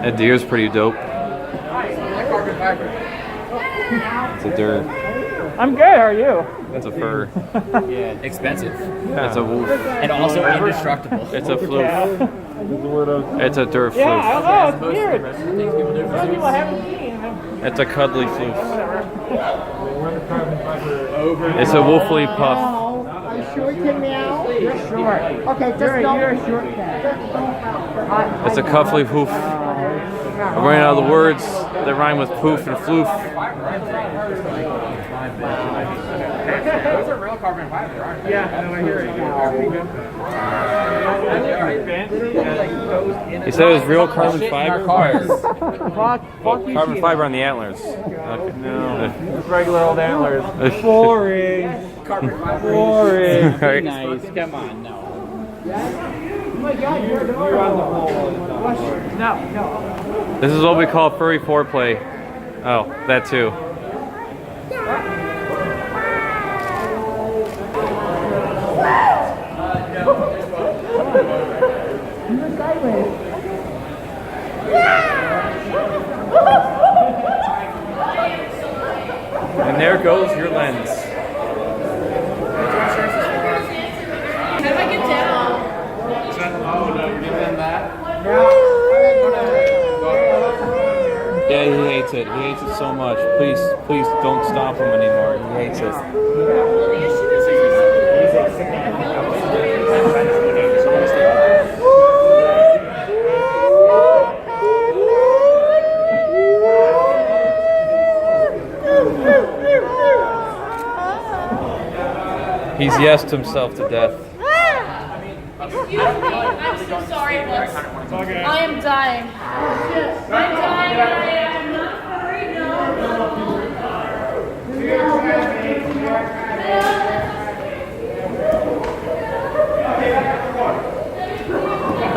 That deer's pretty dope. It's a deer. I'm good, how are you? It's a fur. Yeah, expensive. That's a wolf. And also indestructible. It's a floof. It's a dirt floof. Yeah, I know, it's weird. Most of the things people do for Some people I zoos. haven't seen. It's a cuddly floof. Over. It's a wolfly puff. Are you sure you can meow? You're short. Okay, just You're don't. a short cat. It's a cuffly hoof. I'm running out of the words that rhyme with poof and floof. Those are real carbon fiber, aren't they? Yeah, no, I hear it. He said it was real carbon fiber? Carbon you. fiber on the antlers. Okay. No, just regular old antlers. Boring. Carbon fiber. Boring. Be Right. nice. Come on, no. No. This is what we call furry foreplay. Oh, that too. And there goes your lens. How do I get down? Yeah, he hates it. He hates it so much. Please don't stop him anymore. He hates it. He's yesed himself to death. Excuse me, I'm so sorry, but I am dying. I'm dying, but I am not furry,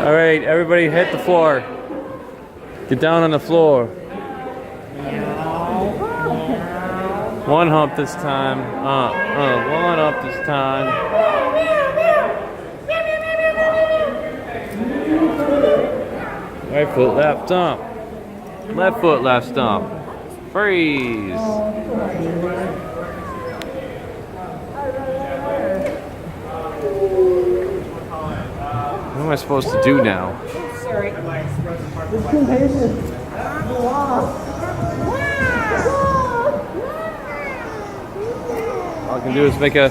All right, everybody hit the floor. Get down on the floor. One hump this time. One up this time. Right foot, left stomp. Left foot, left stomp. Freeze. What am I supposed to do now? All I can do is make a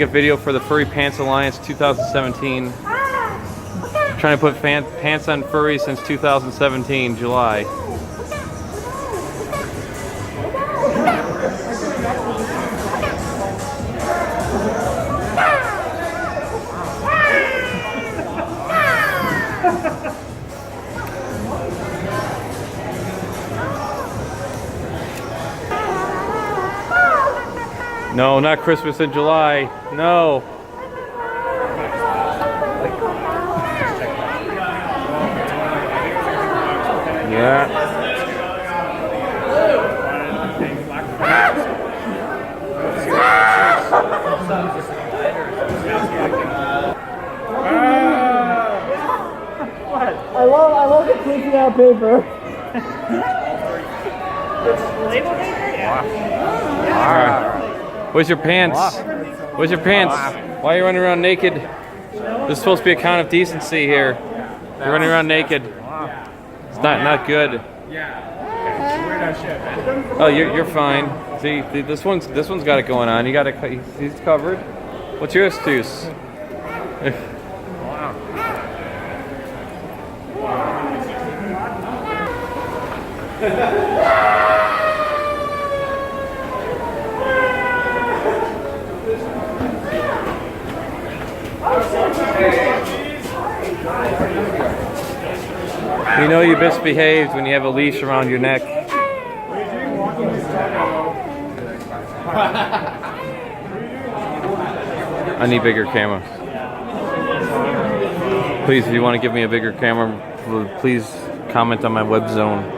video for the Furry Pants Alliance 2017. Trying to put pants on furry since 2017, July. No, not Christmas in July. No. Yeah. I love the cleaning out paper. Where's your pants? Where's your pants? Why are you running around naked? This is supposed to be a count of decency here. You're running around naked. It's not good. Oh, you're fine. See, this one's got it going on. You got it. He's covered. What's your excuse? You know you misbehaved when you have a leash around your neck. I need bigger camera. Please, if you want to give me a bigger camera, please comment on my web zone.